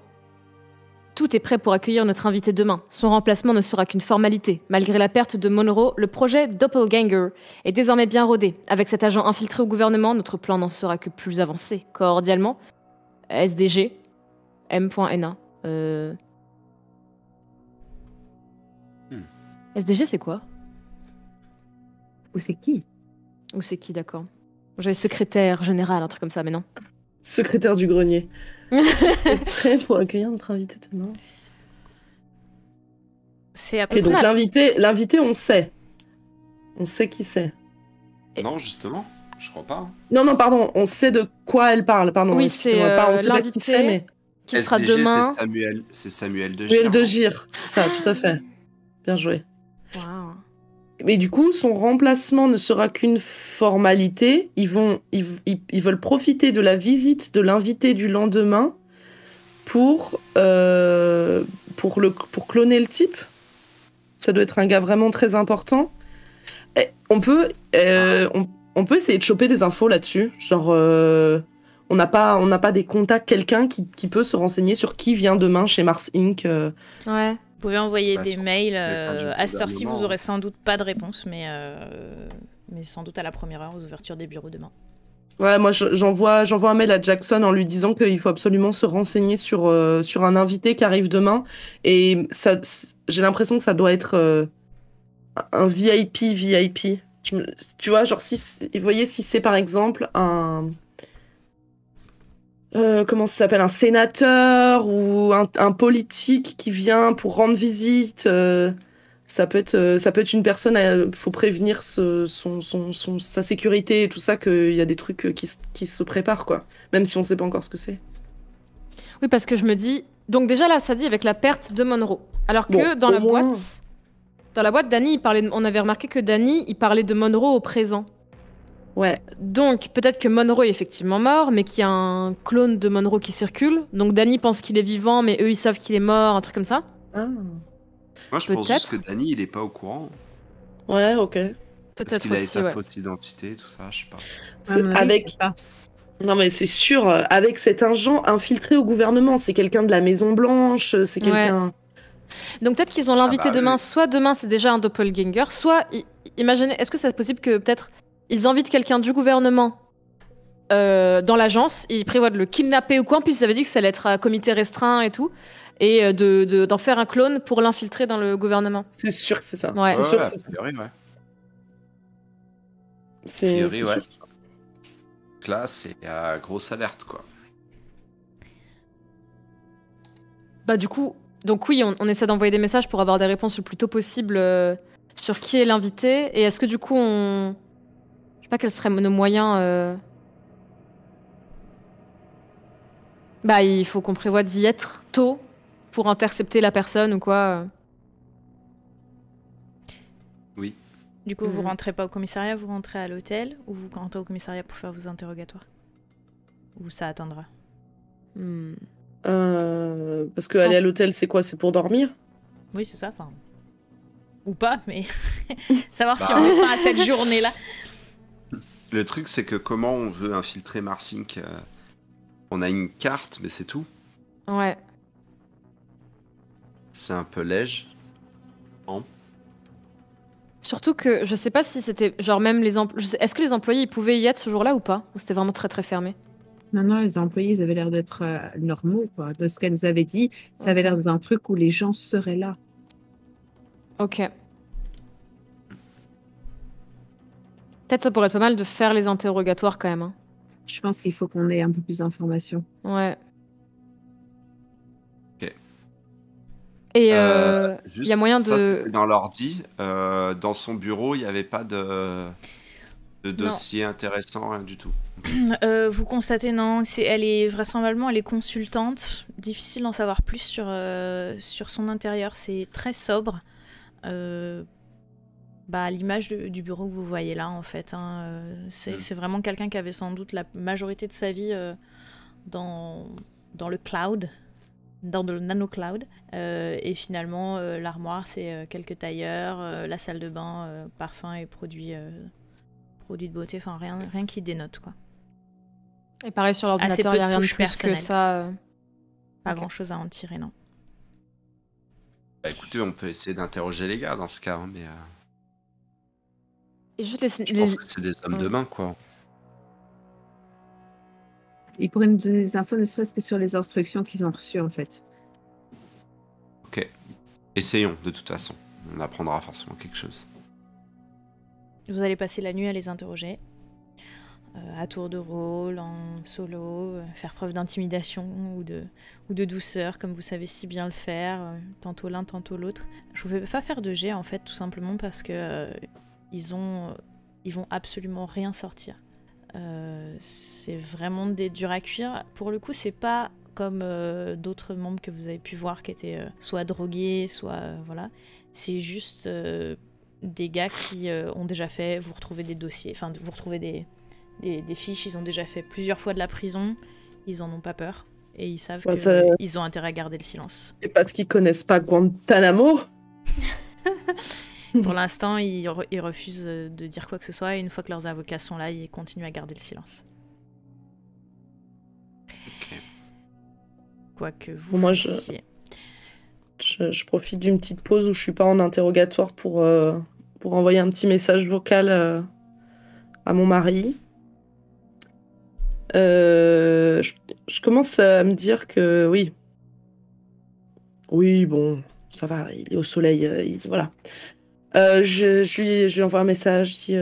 S2: Tout est prêt pour accueillir notre invité demain. Son remplacement ne sera qu'une formalité. Malgré la perte de Monroe, le projet Doppelganger est désormais bien rodé. Avec cet agent infiltré au gouvernement, notre plan n'en sera que plus avancé. Cordialement, SDG, M.NA. SDG, c'est quoi ?
S1: Ou c'est qui?
S2: Ou c'est qui, d'accord. J'avais secrétaire général, un truc comme ça, mais non.
S6: Secrétaire du grenier. Prêt pour accueillir notre invité demain.
S5: C'est à peu
S6: Et donc
S5: près.
S6: l'invité, on sait. On sait qui c'est.
S3: Non, justement, je crois pas.
S6: Non, pardon, on sait de quoi elle parle. Pardon,
S2: Oui,
S6: excusez-moi,
S2: c'est,
S6: pas, on sait pas qui
S2: l'invité.
S6: c'est, mais
S2: Qui sera
S3: SDG,
S2: demain.
S3: c'est Samuel de
S6: Joël
S3: Gire.
S6: de Gire, c'est ça, tout à fait. Bien joué.
S2: Waouh.
S6: Mais du coup, son remplacement ne sera qu'une formalité. Ils veulent profiter de la visite de l'invité du lendemain pour cloner le type. Ça doit être un gars vraiment très important. Et on peut essayer de choper des infos là-dessus. Genre, on n'a pas des contacts, quelqu'un qui peut se renseigner sur qui vient demain chez Mars Inc.
S2: Ouais.
S5: Vous pouvez envoyer
S3: Bah,
S5: des
S3: surtout
S5: mails.
S3: si c'est pas du
S5: À cette heure-ci,
S3: gouvernement.
S5: vous aurez sans doute pas de réponse, mais sans doute à la première heure aux ouvertures des bureaux demain.
S6: Ouais, moi j'envoie un mail à Jackson en lui disant qu'il faut absolument se renseigner sur un invité qui arrive demain. Et ça, j'ai l'impression que ça doit être un VIP. Tu vois, genre vous voyez, si c'est par exemple un... comment ça s'appelle, un sénateur ou un politique qui vient pour rendre visite, ça peut être une personne, faut prévenir sa sécurité et tout ça, qu'il y a des trucs qui se préparent, quoi. Même si on sait pas encore ce que c'est.
S2: Oui, parce que je me dis. Donc, déjà, là, ça dit avec la perte de Monroe. Alors que
S6: Bon,
S2: dans
S6: au
S2: la
S6: moins-
S2: boîte. Dans la boîte, Danny, on avait remarqué que Danny, il parlait de Monroe au présent.
S6: Ouais.
S2: Donc, peut-être que Monroe est effectivement mort, mais qu'il y a un clone de Monroe qui circule. Donc, Danny pense qu'il est vivant, mais eux, ils savent qu'il est mort, un truc comme ça.
S6: Ah.
S3: Moi, je pense juste
S2: Peut-être.
S3: que Danny, il est pas au courant.
S6: Ouais, ok.
S3: Parce
S2: Peut-être
S3: qu'il avait
S2: aussi,
S3: sa
S2: ouais.
S3: fausse identité, tout ça, je sais pas.
S6: C'est avec... Non, mais c'est sûr, avec cet agent infiltré au gouvernement, c'est quelqu'un de la Maison Blanche, c'est quelqu'un...
S2: Donc, peut-être qu'ils ont l'invité
S3: Ah bah,
S2: demain.
S3: oui.
S2: Soit demain, c'est déjà un doppelganger, soit, imaginez, est-ce que c'est possible que peut-être ils invitent quelqu'un du gouvernement dans l'agence, ils prévoient de le kidnapper ou quoi, en plus ils avaient dit que ça allait être à comité restreint et tout, et d'en faire un clone pour l'infiltrer dans le gouvernement.
S6: C'est sûr que c'est ça.
S2: Ouais.
S6: C'est sûr que
S3: a
S6: c'est ça.
S3: priori, ouais.
S6: C'est
S3: priori,
S6: c'est
S3: ouais.
S6: sûr que c'est ça.
S3: Donc là, c'est grosse alerte, quoi.
S2: Bah du coup, donc oui, on essaie d'envoyer des messages pour avoir des réponses le plus tôt possible sur qui est l'invité, et est-ce que du coup je sais pas quels seraient nos moyens. Bah il faut qu'on prévoie d'y être tôt pour intercepter la personne ou quoi.
S5: Du coup, vous
S2: Mhm.
S5: rentrez pas au commissariat, vous rentrez à l'hôtel, ou vous rentrez au commissariat pour faire vos interrogatoires? Ou ça attendra?
S2: Hmm.
S6: Parce que aller à
S2: Pense-
S6: l'hôtel, c'est quoi? C'est pour dormir?
S5: Oui, c'est ça, enfin... Ou pas, mais... Savoir si
S3: Bah.
S5: on met fin à cette journée-là.
S3: Le truc, c'est que comment on veut infiltrer Mars Inc. On a une carte, mais c'est tout.
S2: Ouais.
S3: C'est un peu léger.
S2: Surtout que je sais pas si c'était genre même les employés. Est-ce que les employés ils pouvaient y être ce jour-là ou pas? Ou c'était vraiment très très fermé?
S1: Non, les employés, ils avaient l'air d'être normaux, quoi. De ce qu'elle nous avait dit, ça avait
S2: Ok.
S1: l'air d'un truc où les gens seraient là.
S2: Ok. Peut-être ça pourrait être pas mal de faire les interrogatoires quand même. Hein.
S1: Je pense qu'il faut qu'on ait un peu plus d'informations.
S2: Ouais.
S3: Ok.
S2: Et
S3: Juste,
S2: y a moyen
S3: ça,
S2: de.
S3: c'était dans l'ordi. Dans son bureau, il n'y avait pas de dossier intéressant, rien du tout.
S5: Vous constatez, non, elle est vraisemblablement, elle est consultante. Difficile d'en savoir plus sur son intérieur. C'est très sobre. À l'image du bureau que vous voyez là, en fait. Hein, c'est vraiment quelqu'un qui avait sans doute la majorité de sa vie dans le cloud, dans le nano-cloud. Et finalement, l'armoire, c'est quelques tailleurs, la salle de bain, parfum et produits de beauté. Enfin, rien qui dénote, quoi.
S2: Et pareil sur
S5: Assez
S2: l'ordinateur,
S5: peu
S2: il y a
S5: de
S2: rien de
S5: touches
S2: plus que
S5: personnelles.
S2: ça.
S5: Pas
S2: Ok.
S5: grand-chose à en tirer, non.
S3: Bah, écoutez, on peut essayer d'interroger les gars dans ce cas, hein, mais
S2: Et juste
S3: je pense que c'est des hommes de main, quoi.
S1: Ils pourraient nous donner des infos, ne serait-ce que sur les instructions qu'ils ont reçues, en fait.
S3: Ok. Essayons, de toute façon. On apprendra forcément quelque chose.
S5: Vous allez passer la nuit à les interroger. À tour de rôle, en solo, faire preuve d'intimidation ou de douceur, comme vous savez si bien le faire, tantôt l'un, tantôt l'autre. Je vous fais pas faire de jet, en fait, tout simplement parce que ils vont absolument rien sortir. C'est vraiment des durs à cuire. Pour le coup, c'est pas comme d'autres membres que vous avez pu voir qui étaient soit drogués, soit voilà. C'est juste des gars qui ont déjà fait vous retrouver des dossiers, enfin vous retrouver des fiches, ils ont déjà fait plusieurs fois de la prison, ils en ont pas peur et ils savent qu'ils ont intérêt à garder le silence.
S6: Et parce qu'ils connaissent pas Guantanamo.
S5: Pour l'instant, ils refusent de dire quoi que ce soit et une fois que leurs avocats sont là, ils continuent à garder le silence.
S3: Ok.
S5: Quoi que vous
S6: Moi,
S5: fassiez.
S6: Je profite d'une petite pause où je suis pas en interrogatoire pour envoyer un petit message vocal à mon mari. Je commence à me dire que oui, bon, ça va, il est au soleil, voilà. Je lui envoie un message, je dis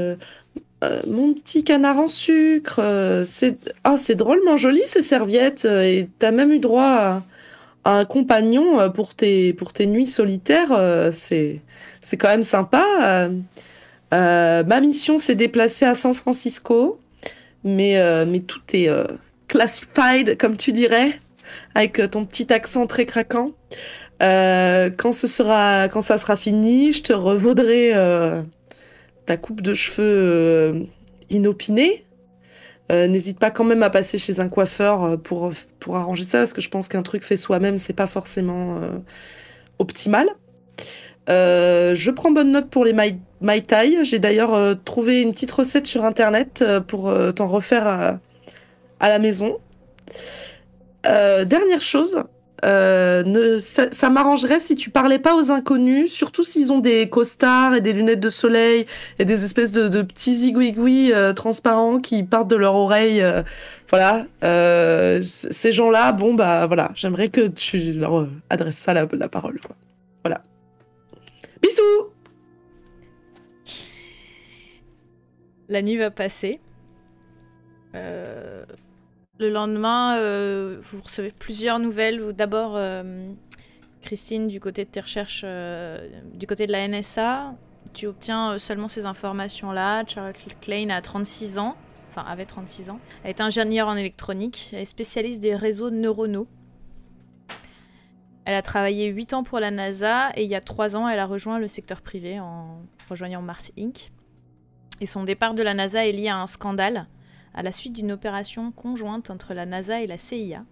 S6: mon petit canard en sucre, c'est drôlement joli ces serviettes, et t'as même eu droit à un compagnon pour tes nuits solitaires, c'est quand même sympa. Ma mission s'est déplacée à San Francisco, mais tout est classified, comme tu dirais, avec ton petit accent très craquant. Quand ça sera fini, je te revaudrai ta coupe de cheveux inopinée. N'hésite pas quand même à passer chez un coiffeur pour arranger ça, parce que je pense qu'un truc fait soi-même, c'est pas forcément optimal. Je prends bonne note pour les Mai Tai. J'ai d'ailleurs trouvé une petite recette sur internet pour t'en refaire à la maison. Dernière chose, ça m'arrangerait si tu parlais pas aux inconnus, surtout s'ils ont des costards et des lunettes de soleil et des espèces de petits zigouigouis transparents qui partent de leur oreille. Voilà, ces gens-là, bon bah voilà, j'aimerais que tu leur adresses pas la parole, quoi. Voilà. Bisous.
S5: La nuit va passer. Le lendemain, vous recevez plusieurs nouvelles. D'abord, Christine, du côté de tes recherches, du côté de la NSA, tu obtiens seulement ces informations-là. Charlotte Klein a 36 ans, enfin avait 36 ans. Elle est ingénieure en électronique, elle est spécialiste des réseaux neuronaux. Elle a travaillé 8 ans pour la NASA et il y a 3 ans, elle a rejoint le secteur privé en rejoignant Mars Inc. Et son départ de la NASA est lié à un scandale à la suite d'une opération conjointe entre la NASA et la CIA.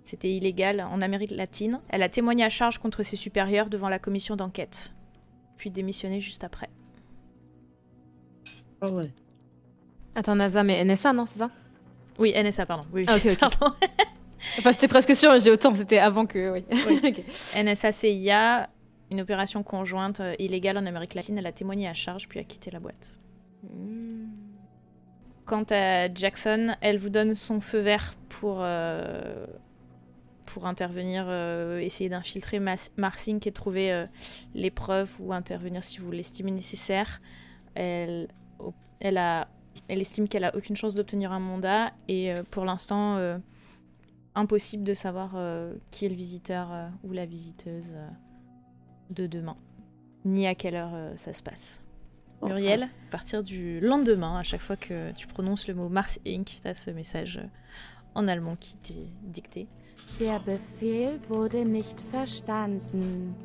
S5: C'était illégal en Amérique latine. Elle a témoigné à charge contre ses supérieurs devant la commission d'enquête, puis démissionné juste après.
S6: Ah ouais.
S2: Attends, NASA, mais NSA, non, c'est ça?
S5: Oui, NSA, pardon. Oui,
S2: Ah, ok.
S5: pardon.
S2: Enfin, j'étais presque sûre, j'ai autant, c'était avant que... Oui. Ok.
S5: NSA-CIA, une opération conjointe illégale en Amérique latine. Elle a témoigné à charge, puis a quitté la boîte. Quant à Jackson, elle vous donne son feu vert pour intervenir, essayer d'infiltrer Mars Inc. et trouver les preuves ou intervenir si vous l'estimez nécessaire. Elle estime qu'elle a aucune chance d'obtenir un mandat et pour l'instant, impossible de savoir qui est le visiteur ou la visiteuse de demain, ni à quelle heure ça se passe. Muriel, à partir du lendemain, à chaque fois que tu prononces le mot Mars Inc., tu as ce message en allemand qui t'est dicté.
S7: Der Befehl wurde nicht verstanden.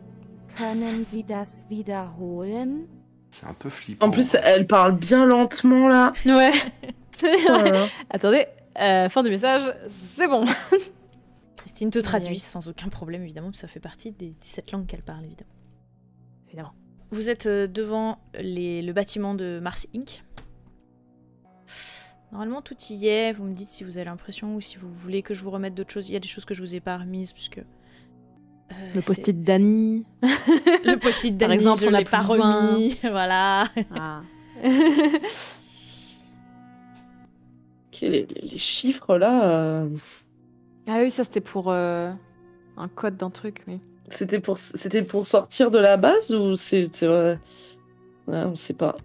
S7: Können Sie das wiederholen?
S3: C'est un peu flippant.
S6: En plus, elle parle bien lentement, là.
S2: Ouais.
S6: Voilà.
S2: Attendez, fin du message, c'est bon.
S5: Christine te traduit sans aucun problème, évidemment, parce que ça fait partie des 17 langues qu'elle parle, évidemment.
S2: Évidemment.
S5: Vous êtes devant le bâtiment de Mars Inc. Normalement, tout y est. Vous me dites si vous avez l'impression ou si vous voulez que je vous remette d'autres choses. Il y a des choses que je vous ai pas remises, puisque...
S2: Le post-it d'Annie.
S5: Le post-it d'Annie,
S2: par exemple,
S5: je
S2: on n'a
S5: l'ai pas
S2: plus besoin.
S5: remis. Voilà.
S2: Ah.
S6: Ok, les chiffres, là...
S2: Ah oui, ça c'était pour un code d'un truc, mais...
S6: C'était pour sortir de la base ou c'est ouais, on sait pas.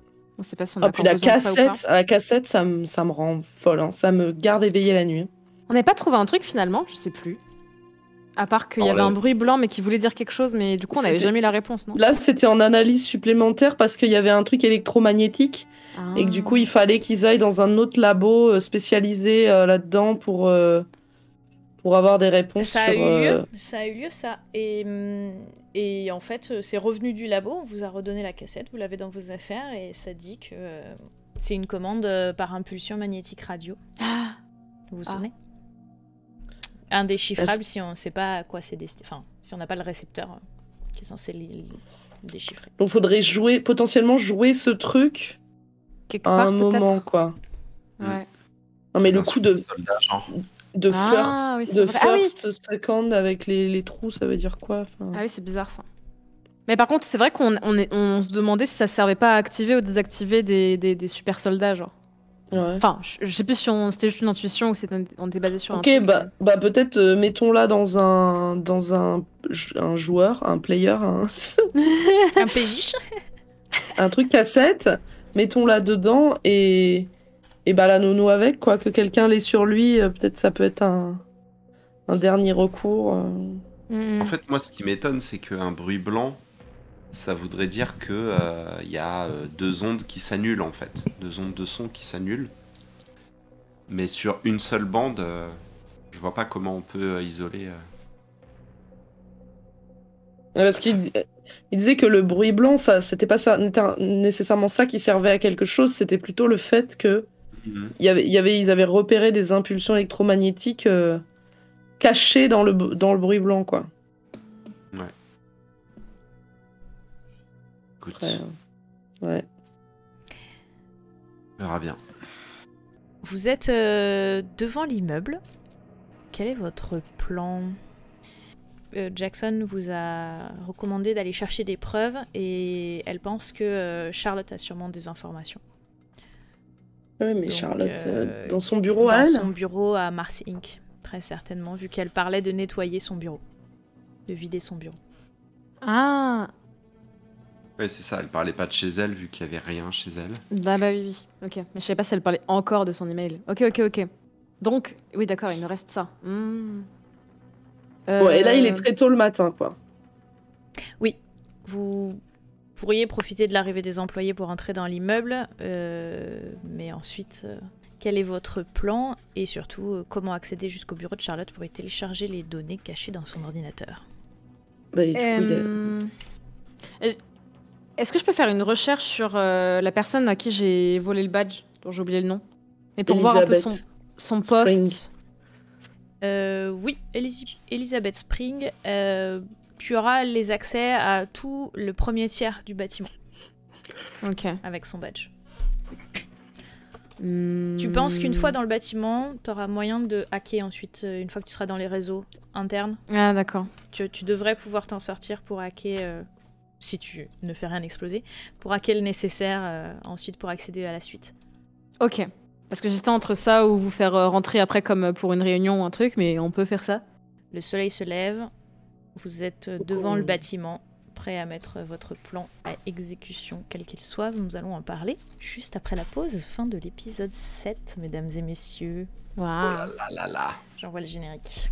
S2: On sait pas si on a
S6: Ah, puis
S2: encore besoin de ça ou pas.
S6: la cassette, ça me rend folle. Hein. Ça me garde éveillée la nuit.
S2: On n'avait pas trouvé un truc finalement, je sais plus. À part qu'il y
S3: Alors
S2: avait
S3: là-
S2: un bruit blanc mais qui voulait dire quelque chose, mais du coup on n'avait
S6: C'était-
S2: jamais eu la réponse, non?
S6: Là, c'était en analyse supplémentaire parce qu'il y avait un truc électromagnétique
S2: Ah.
S6: et que du coup, il fallait qu'ils aillent dans un autre labo spécialisé là-dedans pour avoir des réponses
S5: Ça a
S6: sur...
S5: eu lieu, ça. Et en fait, c'est revenu du labo, on vous a redonné la cassette, vous l'avez dans vos affaires, et ça dit que c'est une commande par impulsion magnétique radio.
S2: Ah.
S5: Vous vous
S2: Ah.
S5: souvenez? Indéchiffrable si on ne sait pas à quoi c'est destiné. Enfin, si on n'a pas le récepteur qui est censé le déchiffrer.
S6: Donc, faudrait potentiellement jouer ce truc
S2: Quelque
S6: à
S2: part
S6: un moment,
S2: peut-être.
S6: quoi.
S2: Ouais.
S6: Non, mais le
S3: Un
S6: coup de
S3: soldat, genre.
S2: Ah, oui, c'est vrai. Ah oui.
S6: first second avec les trous, ça veut dire quoi? Enfin,
S2: Ah oui, c'est bizarre ça. Mais par contre, c'est vrai qu'on on se demandait si ça servait pas à activer ou désactiver des super soldats, genre.
S6: ouais.
S2: Enfin, je sais plus si c'était juste une intuition ou si on était basé sur un
S6: Ok,
S2: truc.
S6: bah peut-être mettons-la dans un joueur, un player,
S5: Un PJ.
S6: un truc cassette, mettons-la dedans et bah la nono avec, quoi, que quelqu'un l'ait sur lui, peut-être ça peut être un dernier recours.
S2: Mhm.
S3: En fait, moi, ce qui m'étonne, c'est qu'un bruit blanc, ça voudrait dire que y a deux ondes qui s'annulent, en fait. Deux ondes de son qui s'annulent. Mais sur une seule bande, je vois pas comment on peut isoler.
S6: Parce qu'il disait que le bruit blanc, ça, c'était pas ça, nécessairement ça qui servait à quelque chose, c'était plutôt le fait que ils avaient repéré des impulsions électromagnétiques cachées dans le bruit blanc, quoi.
S3: Écoute,
S6: Après, ouais.
S3: on verra bien.
S5: Vous êtes devant l'immeuble. Quel est votre plan? Jackson vous a recommandé d'aller chercher des preuves et elle pense que Charlotte a sûrement des informations.
S6: Ouais, mais
S5: Donc,
S6: Charlotte, dans son bureau à
S5: Dans
S6: elle.
S5: son bureau à Mars Inc. Très certainement, vu qu'elle parlait de nettoyer son bureau. De vider son bureau.
S2: Ah,
S3: Ouais, c'est ça, elle parlait pas de chez elle, vu qu'il y avait rien chez elle.
S2: bah oui, oui. Ok, mais je savais pas si elle parlait encore de son email. Ok. Donc, oui, d'accord, il nous reste ça.
S6: Ouais, et là, il est très tôt le matin, quoi.
S5: Vous pourriez profiter de l'arrivée des employés pour entrer dans l'immeuble, mais ensuite, quel est votre plan et surtout comment accéder jusqu'au bureau de Charlotte pour y télécharger les données cachées dans son ordinateur?
S6: Bah, et du coup,
S2: Est-ce que je peux faire une recherche sur la personne à qui j'ai volé le badge, dont j'ai oublié le nom, et pour voir un peu son
S6: Spring.
S2: poste.
S5: Oui, Elizabeth Spring, tu auras les accès à tout le premier tiers du bâtiment
S2: Ok.
S5: avec son badge. Tu penses qu'une fois dans le bâtiment, tu auras moyen de hacker ensuite, une fois que tu seras dans les réseaux internes.
S2: Ah, d'accord.
S5: Tu devrais pouvoir t'en sortir pour hacker, si tu ne fais rien exploser, pour hacker le nécessaire ensuite pour accéder à la suite.
S2: Ok. Parce que j'étais entre ça ou vous faire rentrer après comme pour une réunion ou un truc, mais on peut faire ça.
S5: Le soleil se lève, vous êtes devant le bâtiment, prêt à mettre votre plan à exécution, quel qu'il soit. Nous allons en parler juste après la pause, fin de l'épisode 7, mesdames et messieurs.
S2: Waouh.
S3: Oh là là là.
S5: J'envoie le générique.